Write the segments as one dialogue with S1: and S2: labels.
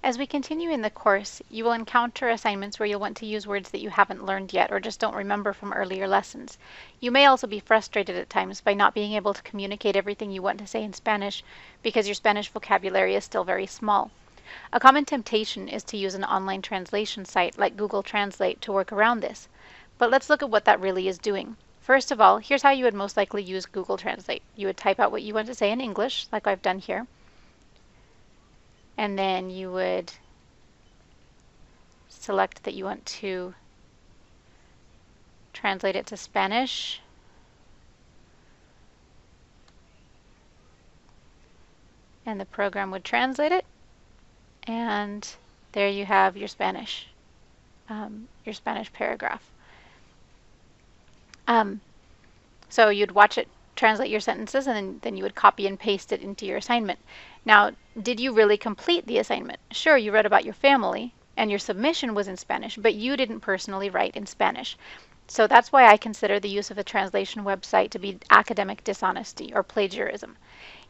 S1: As we continue in the course, you will encounter assignments where you'll want to use words that you haven't learned yet or just don't remember from earlier lessons. You may also be frustrated at times by not being able to communicate everything you want to say in Spanish because your Spanish vocabulary is still very small. A common temptation is to use an online translation site like Google Translate to work around this. But let's look at what that really is doing. First of all, here's how you would most likely use Google Translate. You would type out what you want to say in English, like I've done here. And then you would select that you want to translate it to Spanish. And the program would translate it. And there you have your Spanish paragraph. So you'd watch it translate your sentences, and then you would copy and paste it into your assignment. Now, did you really complete the assignment? Sure, you read about your family, and your submission was in Spanish, but you didn't personally write in Spanish. So that's why I consider the use of a translation website to be academic dishonesty or plagiarism.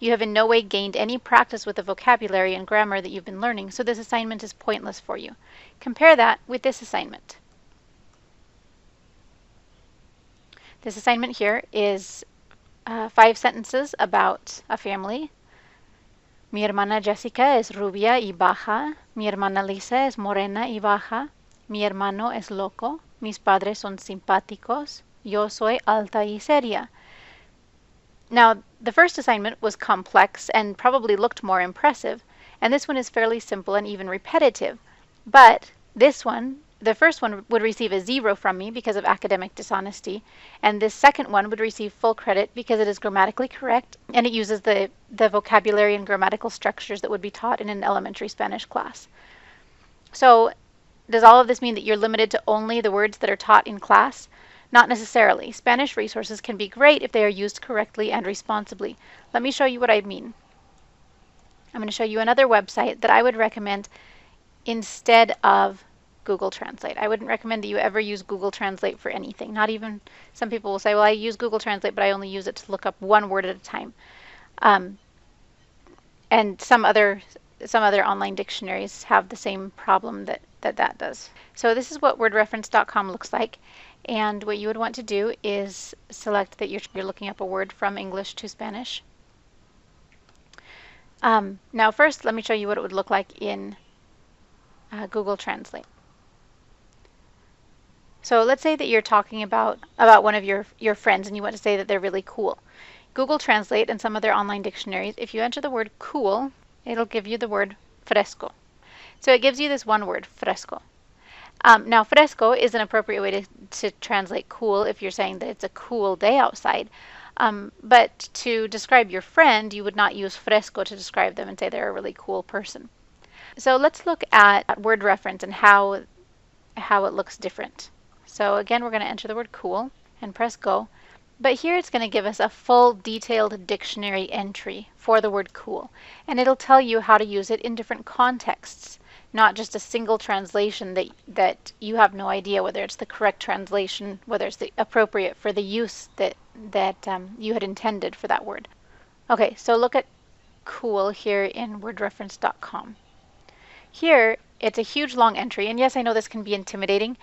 S1: You have in no way gained any practice with the vocabulary and grammar that you've been learning, so this assignment is pointless for you. Compare that with this assignment. This assignment here is 5 sentences about a family. Mi hermana Jessica es rubia y baja. Mi hermana Lisa es morena y baja. Mi hermano es loco. Mis padres son simpáticos. Yo soy alta y seria. Now, the first assignment was complex and probably looked more impressive, and this one is fairly simple and even repetitive. But this one, the first one would receive a 0 from me because of academic dishonesty, and this second one would receive full credit because it is grammatically correct and it uses the vocabulary and grammatical structures that would be taught in an elementary Spanish class. So, does all of this mean that you're limited to only the words that are taught in class? Not necessarily. Spanish resources can be great if they are used correctly and responsibly. Let me show you what I mean. I'm going to show you another website that I would recommend instead of Google Translate. I wouldn't recommend that you ever use Google Translate for anything. Not even, some people will say, well, I use Google Translate, but I only use it to look up one word at a time. And some other online dictionaries have the same problem that does. So this is what wordreference.com looks like. And what you would want to do is select that you're looking up a word from English to Spanish. Now first, let me show you what it would look like in Google Translate. So let's say that you're talking about one of your friends and you want to say that they're really cool. Google Translate and some other online dictionaries, if you enter the word cool, it'll give you the word fresco. So it gives you this one word, fresco. Now, fresco is an appropriate way to translate cool if you're saying that it's a cool day outside. But to describe your friend, you would not use fresco to describe them and say they're a really cool person. So let's look at word reference and how it looks different. So again, we're going to enter the word cool and press go. But here it's going to give us a full detailed dictionary entry for the word cool. And it'll tell you how to use it in different contexts, not just a single translation that you have no idea whether it's the correct translation, whether it's the appropriate for the use that you had intended for that word. Okay, so look at cool here in wordreference.com. Here, it's a huge long entry, and yes, I know this can be intimidating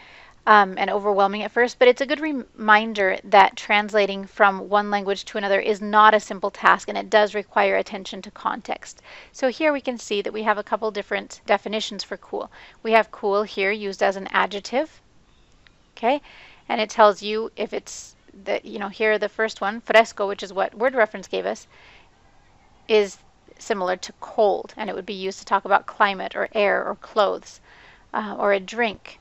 S1: and overwhelming at first, but it's a good reminder that translating from one language to another is not a simple task, and it does require attention to context. So here we can see that we have a couple different definitions for cool. We have cool here used as an adjective, okay, and it tells you if it's here the first one, fresco, which is what word reference gave us, is similar to cold, and it would be used to talk about climate or air or clothes or a drink.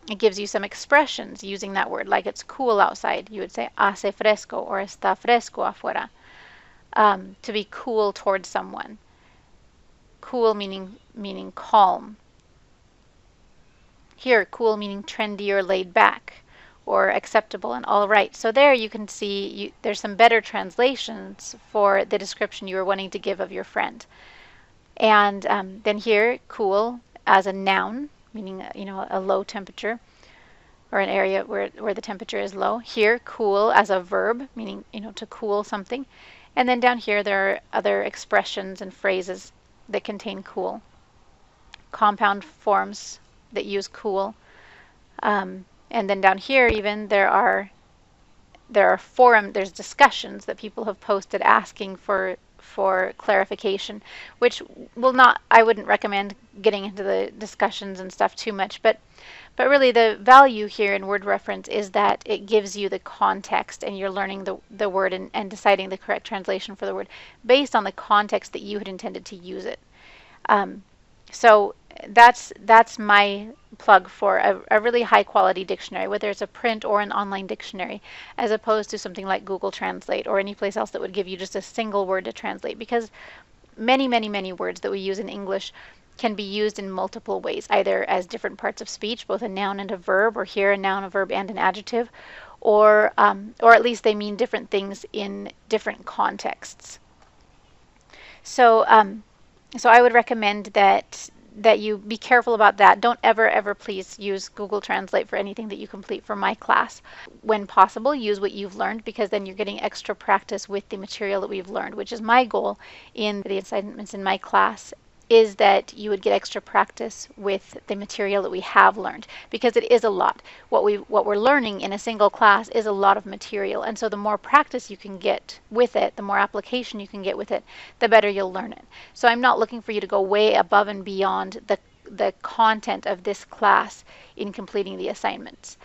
S1: It gives you some expressions using that word, like it's cool outside. You would say hace fresco or está fresco afuera, to be cool towards someone. Cool meaning calm. Here, cool meaning trendy or laid back or acceptable and all right. So there you can see there's some better translations for the description you were wanting to give of your friend. And then here, cool as a noun, meaning a low temperature or an area where the temperature is low. Here, cool as a verb, meaning to cool something. And then down here there are other expressions and phrases that contain cool. compound forms that use cool. And then down here even there are there's discussions that people have posted asking for clarification, which I wouldn't recommend getting into the discussions and stuff too much, but really the value here in word reference is that it gives you the context and you're learning the word and deciding the correct translation for the word based on the context that you had intended to use it. So that's my plug for a really high quality dictionary, whether it's a print or an online dictionary, as opposed to something like Google Translate or any place else that would give you just a single word to translate, because many words that we use in English can be used in multiple ways, either as different parts of speech, both a noun and a verb, or here a noun, a verb, and an adjective, or at least they mean different things in different contexts. So so I would recommend that you be careful about that. Don't ever please use Google Translate for anything that you complete for my class. When possible, use what you've learned, because then you're getting extra practice with the material that we've learned, which is my goal in the assignments in my class, is that you would get extra practice with the material that we have learned, because it is a lot. What we're learning in a single class is a lot of material, and so the more practice you can get with it, the more application you can get with it, the better you'll learn it. So I'm not looking for you to go way above and beyond the content of this class in completing the assignments.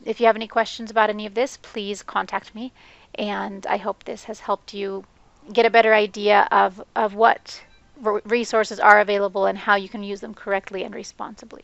S1: If you have any questions about any of this, please contact me, and I hope this has helped you get a better idea of what resources are available and how you can use them correctly and responsibly.